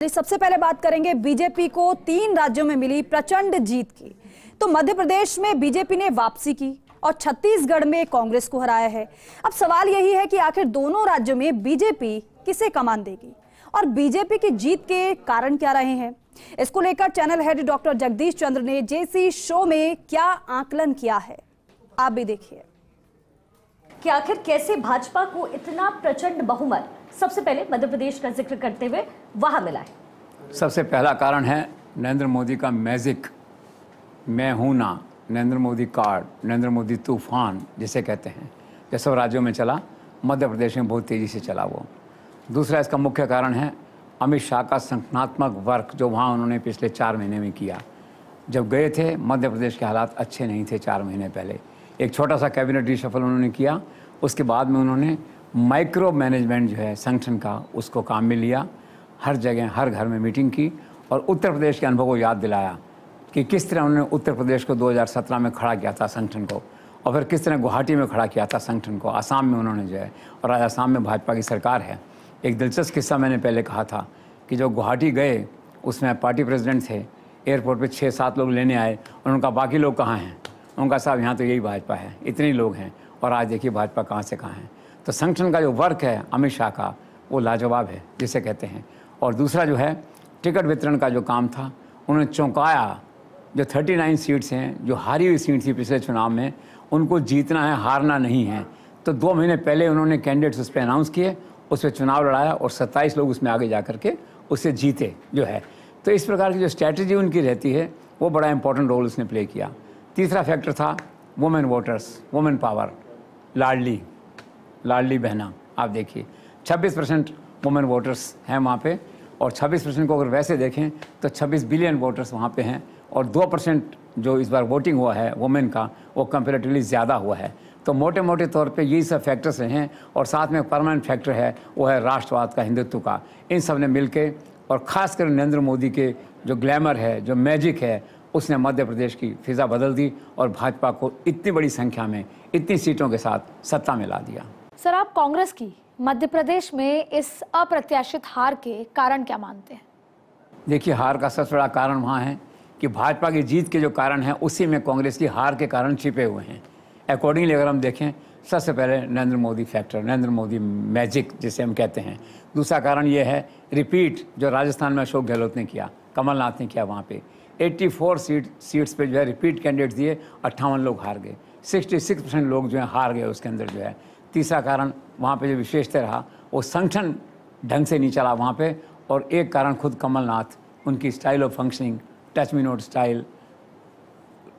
सबसे पहले बात करेंगे बीजेपी को 3 राज्यों में मिली प्रचंड जीत की। तो मध्य प्रदेश में बीजेपी ने वापसी की और छत्तीसगढ़ में कांग्रेस को हराया है। अब सवाल यही है कि आखिर दोनों राज्यों में बीजेपी किसे कमान देगी और बीजेपी की जीत के कारण क्या रहे हैं, इसको लेकर चैनल हेड डॉक्टर जगदीश चंद्र ने जेसी शो में क्या आकलन किया है, आप भी देखिए कि आखिर कैसे भाजपा को इतना प्रचंड बहुमत सबसे पहले मध्य प्रदेश का जिक्र करते हुए वहां मिला है। सबसे पहला कारण है नरेंद्र मोदी का मैजिक, मैं हूं ना, नरेंद्र मोदी कार्ड, नरेंद्र मोदी तूफान जिसे कहते हैं, जो सब राज्यों में चला, मध्य प्रदेश में बहुत तेज़ी से चला वो। दूसरा इसका मुख्य कारण है अमित शाह का संगठनात्मक वर्क जो वहाँ उन्होंने पिछले 4 महीने में किया। जब गए थे मध्य प्रदेश के हालात अच्छे नहीं थे। 4 महीने पहले एक छोटा सा कैबिनेट रिशफल उन्होंने किया, उसके बाद में उन्होंने माइक्रो मैनेजमेंट जो है संगठन का उसको काम में लिया, हर जगह हर घर में मीटिंग की और उत्तर प्रदेश के अनुभव को याद दिलाया कि किस तरह उन्होंने उत्तर प्रदेश को 2017 में खड़ा किया था संगठन को, और फिर किस तरह गुवाहाटी में खड़ा किया था संगठन को, आसाम में उन्होंने जो है, और आज आसाम में भाजपा की सरकार है। एक दिलचस्प किस्सा मैंने पहले कहा था कि जो गुवाहाटी गए उसमें पार्टी प्रेसिडेंट थे, एयरपोर्ट पे 6-7 लोग लेने आए और उनका बाकी लोग कहाँ हैं, उनका साहब यहाँ तो यही भाजपा है, इतने ही लोग हैं, और आज देखिए भाजपा कहाँ से कहाँ है। तो संगठन का जो वर्क है अमित शाह का वो लाजवाब है जिसे कहते हैं। और दूसरा जो है टिकट वितरण का जो काम था, उन्होंने चौंकाया, जो 39 सीट्स हैं, जो हारी हुई सीट थी पिछले चुनाव में, उनको जीतना है, हारना नहीं है। तो 2 महीने पहले उन्होंने कैंडिडेट्स उस पर अनाउंस किए, उस पर चुनाव लड़ाया और 27 लोग उसमें आगे जा करके उससे जीते जो है। तो इस प्रकार की जो स्ट्रैटेजी उनकी रहती है वो बड़ा इंपॉर्टेंट रोल उसने प्ले किया। तीसरा फैक्टर था women voters, women power, Ladli Behna. आप देखिए 26% वुमेन वोटर्स हैं वहाँ पे, और 26% को अगर वैसे देखें तो 26 बिलियन वोटर्स वहाँ पे हैं, और 2% जो इस बार वोटिंग हुआ है वुमेन का वो कंपेरेटिवली ज़्यादा हुआ है। तो मोटे मोटे तौर पे यही सब फैक्टर्स हैं, और साथ में परमानेंट फैक्टर है वो है राष्ट्रवाद का, हिंदुत्व का। इन सब ने मिल के, और ख़ासकर नरेंद्र मोदी के जो ग्लैमर है, जो मैजिक है, उसने मध्य प्रदेश की फिज़ा बदल दी और भाजपा को इतनी बड़ी संख्या में, इतनी सीटों के साथ सत्ता में ला दिया। सर, आप कांग्रेस की मध्य प्रदेश में इस अप्रत्याशित हार के कारण क्या मानते हैं? देखिए, हार का सबसे बड़ा कारण वहाँ है कि भाजपा की जीत के जो कारण है उसी में कांग्रेस की हार के कारण छिपे हुए हैं। अकॉर्डिंगली अगर हम देखें, सबसे पहले नरेंद्र मोदी फैक्टर, नरेंद्र मोदी मैजिक जिसे हम कहते हैं। दूसरा कारण ये है रिपीट, जो राजस्थान में अशोक गहलोत ने किया, कमलनाथ ने किया, वहाँ पे 84 सीट्स पे जो है रिपीट कैंडिडेट दिए, 58 लोग हार गए, 66% लोग जो है हार गए उसके अंदर जो है। तीसरा कारण वहाँ पे जो विशेषता रहा वो संगठन ढंग से नहीं चला वहाँ पे, और एक कारण खुद कमलनाथ, उनकी style of functioning, touch me not style,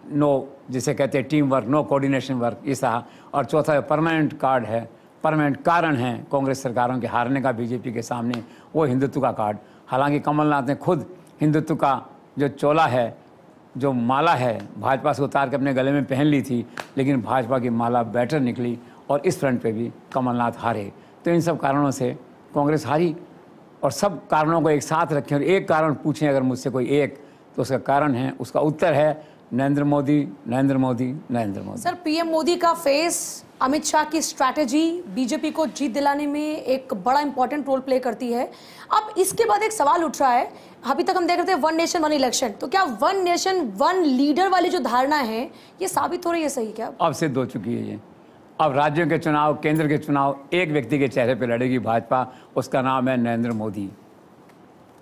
no जिसे कहते हैं team work, no coordination work, इस रहा। और चौथा परमानेंट कार्ड है, परमानेंट कारण है कांग्रेस सरकारों के हारने का बीजेपी के सामने, वो हिंदुत्व का कार्ड। हालांकि कमलनाथ ने खुद हिंदुत्व का जो चोला है, जो माला है, भाजपा से उतार के अपने गले में पहन ली थी, लेकिन भाजपा की माला बेटर निकली और इस फ्रंट पे भी कमलनाथ हारे। तो इन सब कारणों से कांग्रेस हारी, और सब कारणों को एक साथ रखें और एक कारण पूछें अगर मुझसे कोई एक, तो उसका कारण है, उसका उत्तर है नरेंद्र मोदी, नरेंद्र मोदी, नरेंद्र मोदी। सर, पीएम मोदी का फेस, अमित शाह की स्ट्रैटेजी बीजेपी को जीत दिलाने में एक बड़ा इंपॉर्टेंट रोल प्ले करती है। अब इसके बाद एक सवाल उठ रहा है, अभी तक हम देख रहे थे 1 नेशन 1 इलेक्शन, तो क्या 1 नेशन 1 लीडर वाली जो धारणा है ये साबित हो रही है सही क्या? अब सिद्ध हो चुकी है ये। अब राज्यों के चुनाव, केंद्र के चुनाव एक व्यक्ति के चेहरे पर लड़ेगी भाजपा, उसका नाम है नरेंद्र मोदी।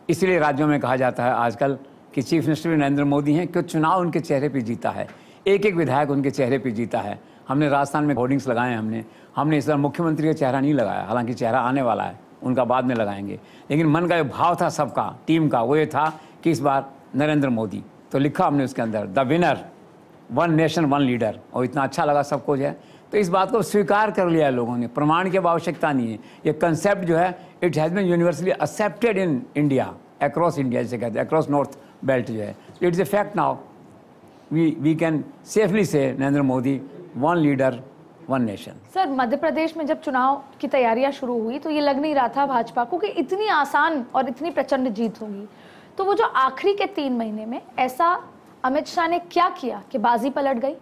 इसलिए राज्यों में कहा जाता है आजकल कि चीफ मिनिस्टर भी नरेंद्र मोदी हैं, क्योंकि चुनाव उनके चेहरे पे जीता है, एक एक विधायक उनके चेहरे पे जीता है। हमने राजस्थान में होर्डिंग्स लगाए, हमने इस बार मुख्यमंत्री का चेहरा नहीं लगाया, हालांकि चेहरा आने वाला है, उनका बाद में लगाएंगे, लेकिन मन का जो भाव था सबका, टीम का, वो ये था कि इस बार नरेंद्र मोदी। तो लिखा हमने उसके अंदर द विनर, 1 नेशन 1 लीडर, और इतना अच्छा लगा सबको जो है। तो इस बात को स्वीकार कर लिया है लोगों ने, प्रमाण की आवश्यकता नहीं है। ये कंसेप्ट जो है it has been universally accepted in India, across India जिसे कहते हैं, अक्रॉस नॉर्थ बेल्ट जो है। It's a fact now, we can safely say Narendra Modi 1 leader 1 nation. Sir, Madhya Pradesh में जब चुनाव की तैयारियां शुरू हुई तो ये लग नहीं रहा था भाजपा को कि इतनी आसान और इतनी प्रचंड जीत होगी। तो वो जो आखिरी के 3 महीने में ऐसा अमित शाह ने क्या किया कि बाजी पलट गई?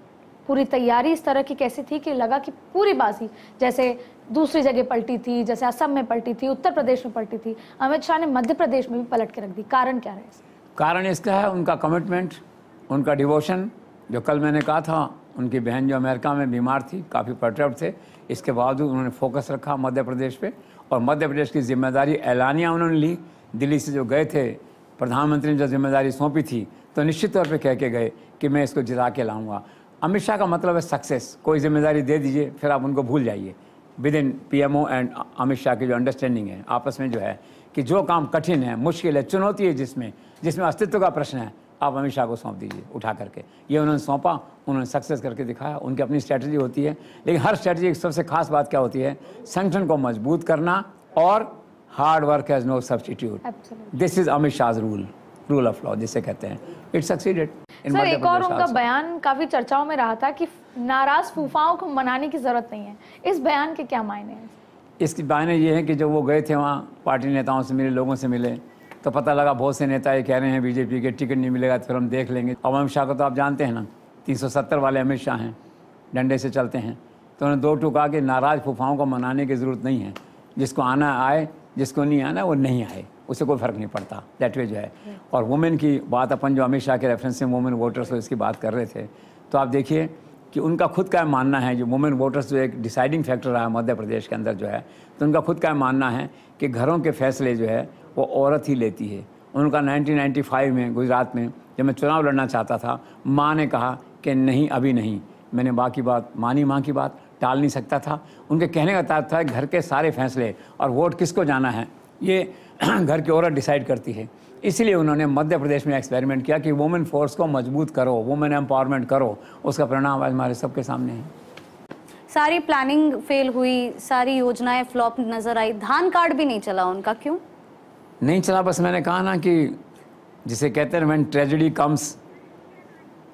पूरी तैयारी इस तरह की कैसी थी कि लगा कि पूरी बाजी, जैसे दूसरी जगह पलटी थी, जैसे असम में पलटी थी, उत्तर प्रदेश में पलटी थी, अमित शाह ने मध्य प्रदेश में भी पलट के रख दी। कारण क्या रहे? कारण इसका है उनका कमिटमेंट, उनका डिवोशन। जो कल मैंने कहा था, उनकी बहन जो अमेरिका में बीमार थी, काफ़ी पर्टर्ब थे, इसके बावजूद उन्होंने फोकस रखा मध्य प्रदेश पे, और मध्य प्रदेश की जिम्मेदारी ऐलानिया उन्होंने ली। दिल्ली से जो गए थे, प्रधानमंत्री ने जो जिम्मेदारी सौंपी थी, तो निश्चित तौर पे कह के गए कि मैं इसको जिता के लाऊंगा। अमित शाह का मतलब है सक्सेस। कोई जिम्मेदारी दे दीजिए, फिर आप उनको भूल जाइए। With in PMO and Amit Shah की जो अंडरस्टैंडिंग है आपस में, जो है कि जो काम कठिन है, मुश्किल है, चुनौती है, जिसमें अस्तित्व का प्रश्न है, आप अमित शाह को सौंप दीजिए उठा करके। ये उन्होंने सौंपा, उन्होंने सक्सेस करके दिखाया। उनकी अपनी स्ट्रैटेजी होती है, लेकिन हर स्ट्रैटेजी की सबसे खास बात क्या होती है? संगठन को मजबूत करना, और hard work has no substitute. This is Amit Shah rule of law जिसे कहते हैं। It succeeded. सर, एक और उनका बयान काफी चर्चाओं में रहा था कि नाराज फूफाओं को मनाने की जरूरत नहीं है। इस बयान के क्या मायने हैं? इसकी मायने ये है कि जब वो गए थे वहाँ, पार्टी नेताओं से मिले, लोगों से मिले, तो पता लगा बहुत से नेता ये कह रहे हैं बीजेपी के टिकट नहीं मिलेगा तो फिर हम देख लेंगे। अब अमित शाह को तो आप जानते हैं ना, 370 वाले अमित शाह हैं, डंडे से चलते हैं। तो उन्होंने दो टूक कहा कि नाराज फूफाओं को मनाने की ज़रूरत नहीं है, जिसको आना आए, जिसको नहीं आना वो नहीं आए, उससे कोई फ़र्क नहीं पड़ता। दैट वे जो है। और वुमेन की बात, अपन जो अमित शाह के रेफरेंस में वुमेन वोटर्स को इसकी बात कर रहे थे, तो आप देखिए कि उनका खुद का मानना है, जो वुमेन वोटर्स जो एक डिसाइडिंग फैक्टर रहा है मध्य प्रदेश के अंदर जो है, तो उनका खुद का मानना है कि घरों के फैसले जो है वो औरत ही लेती है। उनका 1995 में गुजरात में जब मैं चुनाव लड़ना चाहता था, माँ ने कहा कि नहीं, अभी नहीं। मैंने माँ की बात मानी, माँ की बात टाल नहीं सकता था। उनके कहने का तात्पर्य था घर के सारे फैसले और वोट किसको जाना है ये घर की औरत डिसाइड करती है। इसलिए उन्होंने मध्य प्रदेश में एक्सपेरिमेंट किया कि वुमेन फोर्स को मजबूत करो, वुमेन एम्पावरमेंट करो। उसका परिणाम आज हमारे सबके सामने है। सारी प्लानिंग फेल हुई, सारी योजनाएं फ्लॉप नजर आई, धान कार्ड भी नहीं चला उनका, क्यों नहीं चला? बस मैंने कहा ना कि जिसे कहते हैं when tragedy comes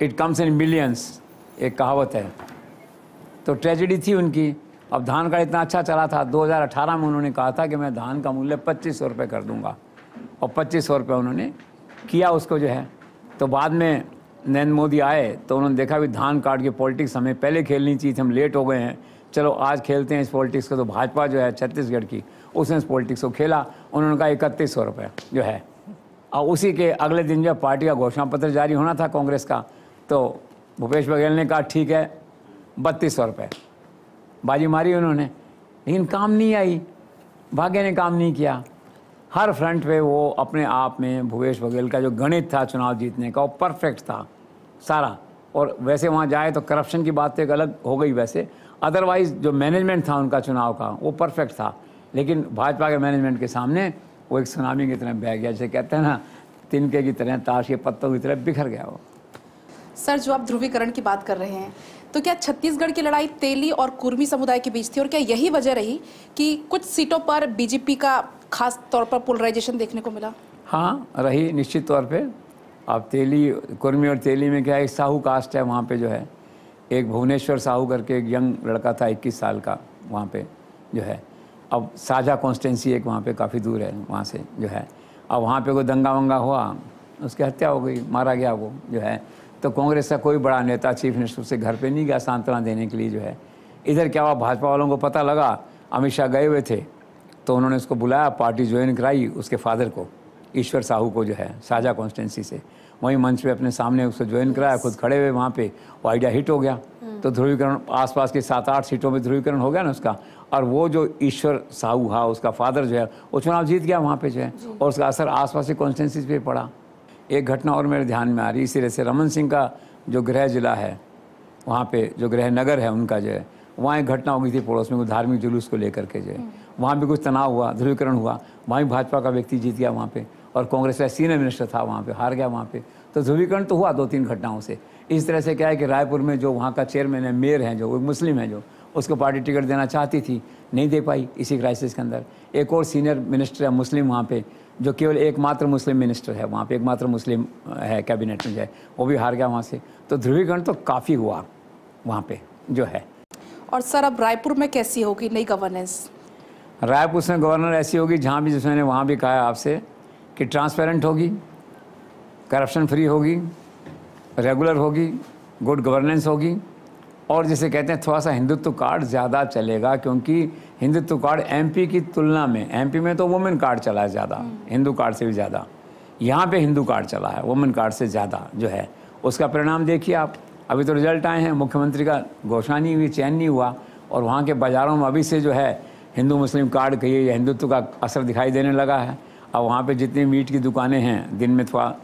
it comes in millions, एक कहावत है। तो ट्रेजेडी थी उनकी। अब धान का इतना अच्छा चला था, 2018 में उन्होंने कहा था कि मैं धान का मूल्य 2500 रुपये कर दूंगा, और 2500 रुपये उन्होंने किया उसको जो है। तो बाद में नरेंद्र मोदी आए तो उन्होंने देखा भी धान कार्ड की पॉलिटिक्स हमें पहले खेलनी चाहिए थी, हम लेट हो गए हैं, चलो आज खेलते हैं इस पॉलिटिक्स को। तो भाजपा जो है छत्तीसगढ़ की, उसने इस पॉलिटिक्स को खेला। उन्होंने कहा 3100 रुपये जो है। और उसी के अगले दिन जब पार्टी का घोषणा पत्र जारी होना था कांग्रेस का, तो भूपेश बघेल ने कहा ठीक है 3200 रुपये। बाजी मारी उन्होंने, लेकिन काम नहीं आई, भाग्य ने काम नहीं किया। हर फ्रंट पे वो अपने आप में भूपेश बघेल का जो गणित था चुनाव जीतने का, वो परफेक्ट था सारा। और वैसे वहाँ जाए तो करप्शन की बात तो एक अलग हो गई वैसे, अदरवाइज जो मैनेजमेंट था उनका चुनाव का वो परफेक्ट था। लेकिन भाजपा के मैनेजमेंट के सामने वो एक सुनामी की तरह बह गया, जैसे कहते हैं ना, तिनके की तरह, ताश के पत्तों की तरह बिखर गया वो। सर, जो आप ध्रुवीकरण की बात कर रहे हैं, तो क्या छत्तीसगढ़ की लड़ाई तेली और कुर्मी समुदाय के बीच थी, और क्या यही वजह रही कि कुछ सीटों पर बीजेपी का खास तौर पर पोलराइजेशन देखने को मिला? हाँ, रही निश्चित तौर पे। अब तेली, कुर्मी और तेली में क्या है, साहू कास्ट है वहाँ पे जो है। एक भुवनेश्वर साहू करके एक यंग लड़का था 21 साल का वहाँ पे जो है। अब साझा कॉन्स्टेंसी एक वहाँ पे काफ़ी दूर है वहाँ से जो है। अब वहाँ पे कोई दंगा वंगा हुआ, उसकी हत्या हो गई, मारा गया वो जो है। तो कांग्रेस का कोई बड़ा नेता चीफ मिनिस्टर से घर पे नहीं गया सांत्वना देने के लिए जो है। इधर क्या हुआ, भाजपा वालों को पता लगा, अमित शाह गए हुए थे, तो उन्होंने उसको बुलाया, पार्टी ज्वाइन कराई उसके फादर को, ईश्वर साहू को जो है, साझा कॉन्स्टेंसी से। वहीं मंच पे अपने सामने उसको ज्वाइन कराया, खुद खड़े हुए वहाँ पे। वो आइडिया हिट हो गया, तो ध्रुवीकरण आसपास के 7-8 सीटों में ध्रुवीकरण हो गया ना उसका। और वो जो ईश्वर साहू हा, उसका फादर जो है, वो चुनाव जीत गया वहाँ पे जो है, और उसका असर आसपास की कॉन्स्टेंसीज पे पड़ा। एक घटना और मेरे ध्यान में आ रही, इसी तरह से रमन सिंह का जो गृह जिला है, वहाँ पे जो गृह नगर है उनका जो है, वहाँ एक घटना हो गई थी पड़ोस में, धार्मिक जुलूस को लेकर के जो है। वहाँ भी कुछ तनाव हुआ, ध्रुवीकरण हुआ, वहीं भाजपा का व्यक्ति जीत गया वहाँ पे, और कांग्रेस का सीनियर मिनिस्टर था वहाँ पे, हार गया वहाँ पे। तो ध्रुवीकरण तो हुआ 2-3 घटनाओं से। इस तरह से क्या है कि रायपुर में जो वहाँ का चेयरमैन है, मेयर हैं जो, वो मुस्लिम है जो, उसको पार्टी टिकट देना चाहती थी, नहीं दे पाई इसी क्राइसिस के अंदर। एक और सीनियर मिनिस्टर है मुस्लिम वहाँ पे, जो केवल एकमात्र मुस्लिम मिनिस्टर है वहाँ पे, एकमात्र मुस्लिम है कैबिनेट में जो है, वो भी हार गया वहाँ से। तो ध्रुवीकरण तो काफ़ी हुआ वहाँ पे जो है। और सर, अब रायपुर में कैसी होगी नई गवर्नेंस? रायपुर में गवर्नर ऐसी होगी जहाँ भी, जिसमें वहाँ भी कहा आपसे कि ट्रांसपेरेंट होगी, करप्शन फ्री होगी, रेगुलर होगी, गुड गवर्नेंस होगी, और जिसे कहते हैं थोड़ा सा हिंदुत्व कार्ड ज़्यादा चलेगा, क्योंकि हिंदुत्व कार्ड एमपी की तुलना में, एमपी में तो वुमेन कार्ड चला है ज़्यादा, हिंदू कार्ड से भी ज़्यादा, यहाँ पे हिंदू कार्ड चला है वुमेन कार्ड से ज़्यादा जो है। उसका परिणाम देखिए आप, अभी तो रिजल्ट आए हैं, मुख्यमंत्री का घोषणा नहीं हुई, चयन नहीं हुआ, और वहाँ के बाज़ारों में अभी से जो है हिंदू मुस्लिम कार्ड कहिए या हिंदुत्व का असर दिखाई देने लगा है। अब वहाँ पे जितनी मीट की दुकानें हैं दिन में थोड़ा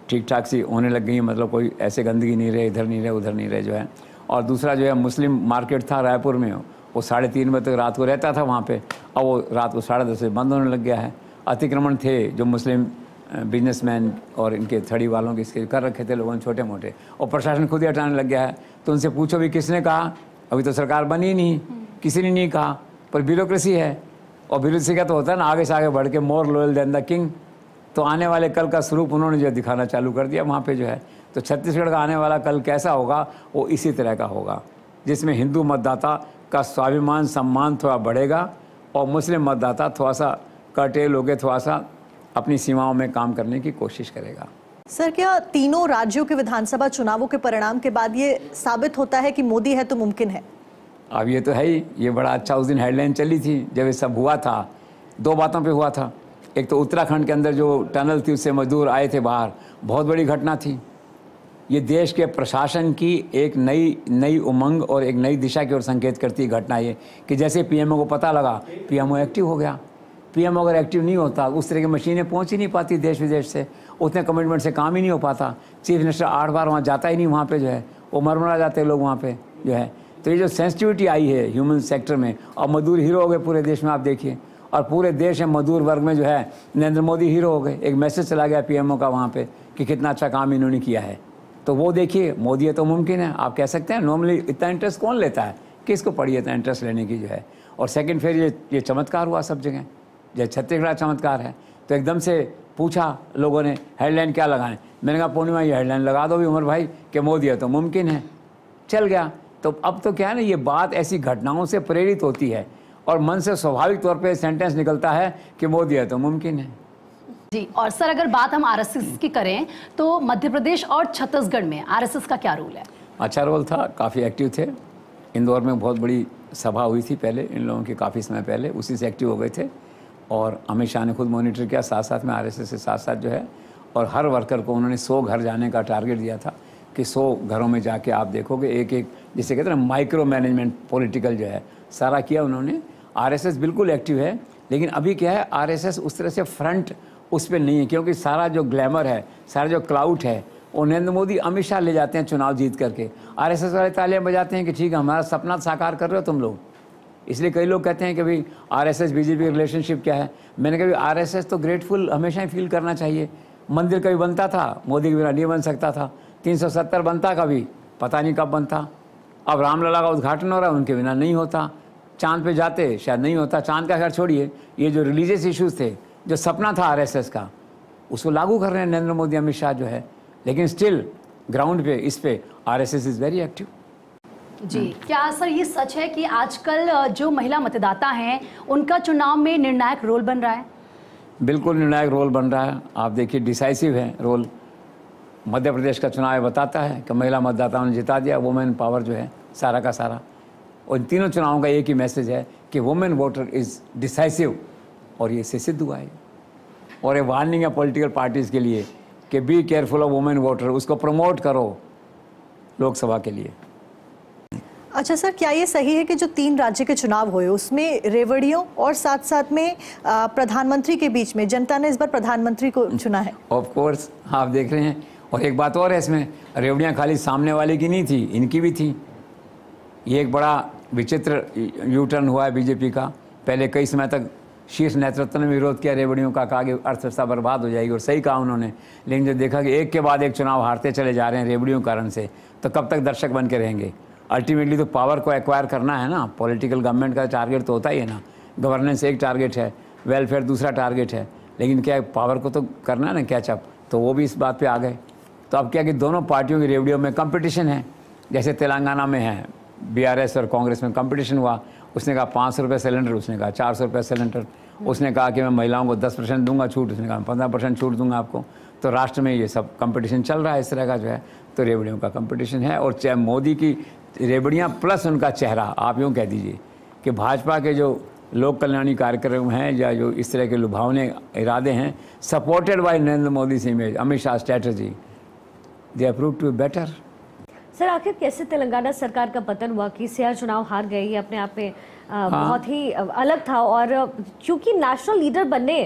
ठीक ठाक सी होने लग गई हैं, मतलब कोई ऐसे गंदगी नहीं रहे, इधर नहीं रहे उधर नहीं रहे जो है। और दूसरा जो है मुस्लिम मार्केट था रायपुर में, वो 3:30 बजे तक रात को रहता था वहाँ पे, अब वो रात को 10:30 बजे बंद होने लग गया है। अतिक्रमण थे जो मुस्लिम बिजनेसमैन और इनके थड़ी वालों के इसके कर रखे थे लोगों ने छोटे मोटे, और प्रशासन खुद ही हटाने लग गया है। तो उनसे पूछो भी किसने कहा, अभी तो सरकार बनी नहीं, किसी ने नहीं कहा, पर ब्यूरोक्रेसी है, और ब्यूरोक्रेसी का तो होता है ना आगे से आगे बढ़ के more loyal than the king. तो आने वाले कल का स्वरूप उन्होंने जो दिखाना चालू कर दिया वहाँ पे जो है। तो छत्तीसगढ़ का आने वाला कल कैसा होगा, वो इसी तरह का होगा, जिसमें हिंदू मतदाता का स्वाभिमान सम्मान थोड़ा बढ़ेगा और मुस्लिम मतदाता थोड़ा सा कर्टेल होकर थोड़ा सा अपनी सीमाओं में काम करने की कोशिश करेगा। सर, क्या तीनों राज्यों के विधानसभा चुनावों के परिणाम के बाद ये साबित होता है कि मोदी है तो मुमकिन है? अब ये तो है ही, ये बड़ा अच्छा उस दिन हेडलाइन चली थी जब ये सब हुआ था। 2 बातों पे हुआ था, एक तो उत्तराखंड के अंदर जो टनल थी उससे मजदूर आए थे बाहर, बहुत बड़ी घटना थी। ये देश के प्रशासन की एक नई उमंग और एक नई दिशा की ओर संकेत करती है घटना ये, कि जैसे पीएमओ को पता लगा, पीएमओ एक्टिव हो गया। पीएमओ अगर एक्टिव नहीं होता, उस तरह की मशीनें पहुंच ही नहीं पाती देश विदेश से, उतने कमिटमेंट से काम ही नहीं हो पाता। चीफ मिनिस्टर 8 बार वहाँ जाता ही नहीं, वहाँ पे जो है वो मरमरा जाते लोग वहाँ पे जो है। तो ये जो सेंसिटिविटी आई है ह्यूमन सेक्टर में, और मजदूर हीरो हो गए पूरे देश में, आप देखिए, और पूरे देश में मजदूर वर्ग में जो है नरेंद्र मोदी हीरो हो गए। एक मैसेज चला गया पीएमओ का वहाँ पे कि कितना अच्छा काम इन्होंने किया है। तो वो देखिए, मोदी है तो मुमकिन है, आप कह सकते हैं। नॉर्मली इतना इंटरेस्ट कौन लेता है, किसको पड़ी है इतना इंटरेस्ट लेने की जो है। और सेकंड फिर ये चमत्कार हुआ सब जगह, जैसे छत्तीसगढ़ चमत्कार है। तो एकदम से पूछा लोगों ने हेडलाइन क्या लगाएं, मैंने कहा पूर्णिमा ये हेडलाइन लगा दो भी उमर भाई कि मोदी है तो मुमकिन है, चल गया। तो अब तो क्या है ना, ये बात ऐसी घटनाओं से प्रेरित होती है और मन से स्वाभाविक तौर पे सेंटेंस निकलता है कि मोदी है तो मुमकिन है। जी। और सर, अगर बात हम आरएसएस की करें तो मध्य प्रदेश और छत्तीसगढ़ में आरएसएस का क्या रोल है? अच्छा रोल था, काफ़ी एक्टिव थे। इंदौर में बहुत बड़ी सभा हुई थी पहले इन लोगों की, काफ़ी समय पहले, उसी से एक्टिव हो गए थे। और अमित शाह ने खुद मॉनिटर किया, साथ साथ में आरएसएस के साथ साथ जो है। और हर वर्कर को उन्होंने 100 घर जाने का टारगेट दिया था कि 100 घरों में जाके आप देखोगे एक एक, जिसे कहते हैं ना माइक्रो मैनेजमेंट पॉलिटिकल जो है, सारा किया उन्होंने। आरएसएस बिल्कुल एक्टिव है, लेकिन अभी क्या है, आरएसएस उस तरह से फ्रंट उस पर नहीं है, क्योंकि सारा जो ग्लैमर है, सारा जो क्लाउड है, वो नरेंद्र मोदी अमित शाह ले जाते हैं चुनाव जीत करके। आरएसएस वाले तालियां बजाते हैं कि ठीक है हमारा सपना साकार कर रहे हो तुम लोग। इसलिए कई लोग कहते हैं कि भाई आरएसएस बीजेपी रिलेशनशिप क्या है। मैंने कहा आरएसएस तो ग्रेटफुल हमेशा ही फील करना चाहिए। मंदिर कभी बनता था, मोदी के बिना नहीं बन सकता था। 370 बनता कभी, पता नहीं कब बनता। अब रामलला का उद्घाटन हो रहा है, उनके बिना नहीं होता। चांद पे जाते शायद नहीं होता। चांद का खैर छोड़िए, ये जो रिलीजियस इश्यूज थे, जो सपना था आरएसएस का, उसको लागू कर रहे हैं नरेंद्र मोदी अमित शाह जो है। लेकिन स्टिल ग्राउंड पे इस पे आरएसएस इज वेरी एक्टिव। जी। क्या सर ये सच है कि आजकल जो महिला मतदाता हैं उनका चुनाव में निर्णायक रोल बन रहा है? बिल्कुल निर्णायक रोल बन रहा है। आप देखिए डिसाइसिव है रोल। मध्य प्रदेश का चुनाव बताता है कि महिला मतदाताओं ने जिता दिया। वुमेन पावर जो है सारा का सारा। और इन तीनों चुनावों का एक ही मैसेज है कि वुमेन वोटर इज डिसाइसिव, और ये इससे सिद्ध हुआ है। और ये वार्निंग है पॉलिटिकल पार्टीज के लिए कि be careful of women voter, उसको प्रमोट करो लोकसभा के लिए। अच्छा सर, क्या ये सही है कि जो 3 राज्य के चुनाव हुए उसमें रेवड़ियों और साथ साथ में प्रधानमंत्री के बीच में जनता ने इस बार प्रधानमंत्री को चुना है? ऑफ कोर्स, आप देख रहे हैं। और एक बात और है इसमें, रेवड़ियाँ खाली सामने वाले की नहीं थी, इनकी भी थी। ये एक बड़ा विचित्र यू टर्न हुआ है बीजेपी का। पहले कई समय तक शीर्ष नेतृत्व ने विरोध किया रेवड़ियों का, कहा कि अर्थव्यवस्था बर्बाद हो जाएगी, और सही कहा उन्होंने। लेकिन जब देखा कि एक के बाद एक चुनाव हारते चले जा रहे हैं रेवड़ियों के कारण से, तो कब तक दर्शक बन के रहेंगे। अल्टीमेटली तो पावर को एक्वायर करना है ना। पॉलिटिकल गवर्नमेंट का टारगेट तो होता ही है ना। गवर्नेंस एक टारगेट है, वेलफेयर दूसरा टारगेट है, लेकिन क्या पावर को तो करना है ना कैचअप। तो वो भी इस बात पे आ गए। तो अब क्या कि दोनों पार्टियों की रेवड़ियों में कंपटीशन है। जैसे तेलंगाना में है, बीआरएस और कांग्रेस में कंपटीशन हुआ। उसने कहा 500 रुपये सिलेंडर, उसने कहा 400 रुपये सिलेंडर। उसने कहा कि मैं महिलाओं को 10% दूंगा छूट, उसने कहा 15% छूट दूंगा आपको। तो राष्ट्र में ये सब कंपटीशन चल रहा है इस तरह का जो है। तो रेवड़ियों का कंपटीशन है। और चाहे मोदी की रेवड़ियाँ प्लस उनका चेहरा, आप यूँ कह दीजिए कि भाजपा के जो लोक कल्याणी कार्यक्रम हैं या जो इस तरह के लुभावने इरादे हैं, supported by Narendra Modi image, Amit Shah strategy, they are prove to be better. Sir आखिर कैसे तेलंगाना सरकार का पतन हुआ? केसीआर चुनाव हार गए, ये अपने आप में बहुत ही अलग था, और क्योंकि नेशनल लीडर बनने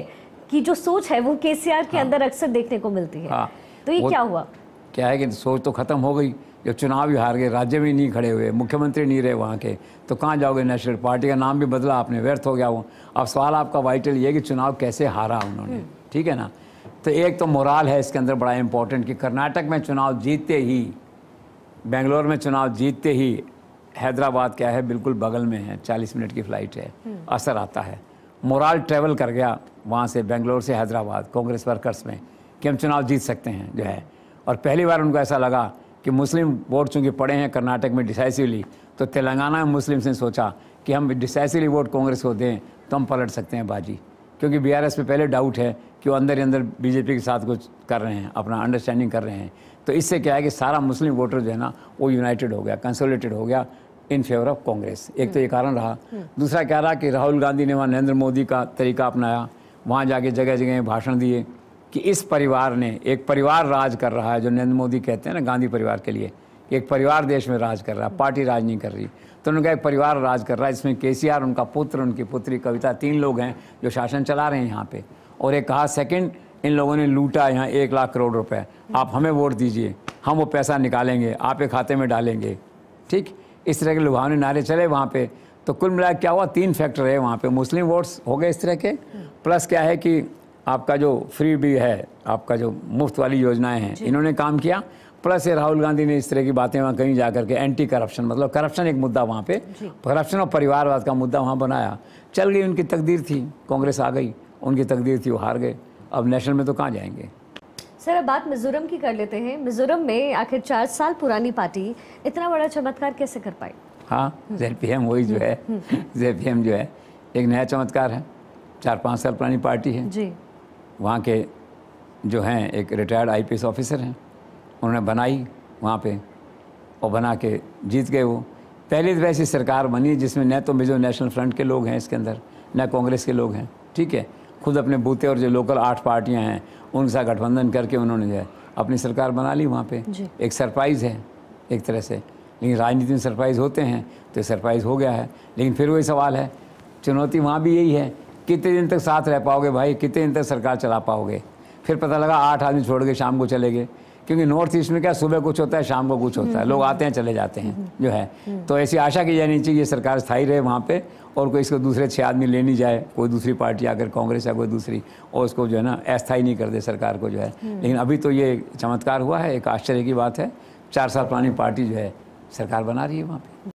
की जो सोच है वो केसीआर के अंदर अक्सर देखने को मिलती है। तो ये क्या हुआ? क्या है कि सोच तो खत्म हो गई, जब चुनाव ही हार गए, राज्य में नहीं खड़े हुए, मुख्यमंत्री नहीं रहे वहाँ के, तो कहाँ जाओगे? नेशनल पार्टी का नाम भी बदला आपने, व्यर्थ हो गया वो। अब सवाल आपका वाइटल ये कि चुनाव कैसे हारा उन्होंने, ठीक है ना? तो एक तो मोराल है इसके अंदर बड़ा इंपॉर्टेंट कि कर्नाटक में चुनाव जीतते ही, बेंगलोर में चुनाव जीतते ही, हैदराबाद क्या है बिल्कुल बगल में है, 40 मिनट की फ़्लाइट है, असर आता है। मोराल ट्रेवल कर गया वहाँ से, बेंगलोर से हैदराबाद, कांग्रेस वर्कर्स में, कि हम चुनाव जीत सकते हैं जो है। और पहली बार उनको ऐसा लगा कि मुस्लिम वोट चूँकि पड़े हैं कर्नाटक में डिसाइसिवली, तो तेलंगाना में मुस्लिम्स ने सोचा कि हम डिसाइसिवली वोट कांग्रेस को दें तो हम पलट सकते हैं बाजी, क्योंकि बीआरएस पे पहले डाउट है कि वो अंदर ही अंदर बीजेपी के साथ कुछ कर रहे हैं, अपना अंडरस्टैंडिंग कर रहे हैं। तो इससे क्या है कि सारा मुस्लिम वोटर जो है ना वो यूनाइटेड हो गया, कंसोलिडेटेड हो गया इन फेवर ऑफ कांग्रेस। एक तो ये कारण रहा। दूसरा क्या रहा कि राहुल गांधी ने वहाँ नरेंद्र मोदी का तरीका अपनाया, वहाँ जाके जगह जगह भाषण दिए कि इस परिवार ने, एक परिवार राज कर रहा है, जो नरेंद्र मोदी कहते हैं ना गांधी परिवार के लिए, एक परिवार देश में राज कर रहा है, पार्टी राज नहीं कर रही। तो उन्होंने कहा एक परिवार राज कर रहा है, इसमें केसीआर, उनका पुत्र, उनकी पुत्री कविता, 3 लोग हैं जो शासन चला रहे हैं यहाँ पे। और एक कहा सेकंड, इन लोगों ने लूटा यहाँ 1 लाख करोड़ रुपए, आप हमें वोट दीजिए, हम वो पैसा निकालेंगे, आप एक खाते में डालेंगे, ठीक। इस तरह के लुभावने नारे चले वहाँ पे। तो कुल मिला क्या हुआ, 3 फैक्टर है वहाँ पे, मुस्लिम वोट्स हो गए इस तरह के, प्लस क्या है कि आपका जो फ्री भी है, आपका जो मुफ्त वाली योजनाएं हैं, इन्होंने काम किया, प्लस ये राहुल गांधी ने इस तरह की बातें वहाँ कहीं जा करके एंटी करप्शन, मतलब करप्शन एक मुद्दा वहाँ पे, करप्शन और परिवारवाद का मुद्दा वहाँ बनाया। चल गई, उनकी तकदीर थी, कांग्रेस आ गई, उनकी तकदीर थी, वो हार गए। अब नेशनल में तो कहाँ जाएंगे। सर अब बात मिजोरम की कर लेते हैं। मिजोरम में आखिर 4 साल पुरानी पार्टी इतना बड़ा चमत्कार कैसे कर पाई? हाँ, जेडपीएम वही जो है, जेडपीएम जो है एक नया चमत्कार है, 4-5 साल पुरानी पार्टी है जी। वहाँ के जो हैं एक रिटायर्ड आईपीएस ऑफिसर हैं, उन्होंने बनाई वहाँ पे और बना के जीत गए वो। पहली दफ़ा ऐसी सरकार बनी जिसमें न तो मिजो नेशनल फ्रंट के लोग हैं इसके अंदर, न कांग्रेस के लोग हैं, ठीक है। खुद अपने बूते और जो लोकल 8 पार्टियां हैं उनके साथ गठबंधन करके उन्होंने जो है अपनी सरकार बना ली वहाँ पे। एक सरप्राइज़ है एक तरह से, लेकिन राजनीति में सरप्राइज़ होते हैं, तो सरप्राइज़ हो गया है। लेकिन फिर वही सवाल है, चुनौती वहाँ भी यही है, कितने दिन तक साथ रह पाओगे भाई, कितने दिन तक सरकार चला पाओगे। फिर पता लगा 8 आदमी छोड़ के शाम को चले गए, क्योंकि नॉर्थ ईस्ट में क्या सुबह कुछ होता है शाम को कुछ होता है, लोग आते हैं चले जाते हैं जो है। तो ऐसी आशा की जानी चाहिए सरकार स्थायी रहे वहाँ पे, और कोई इसको दूसरे 6 आदमी ले नहीं जाए, कोई दूसरी पार्टी आकर कांग्रेस या कोई दूसरी, और उसको जो है ना अस्थायी नहीं कर दे सरकार को जो है। लेकिन अभी तो ये चमत्कार हुआ है, एक आश्चर्य की बात है, 4 साल पुरानी पार्टी जो है सरकार बना रही है वहाँ पे।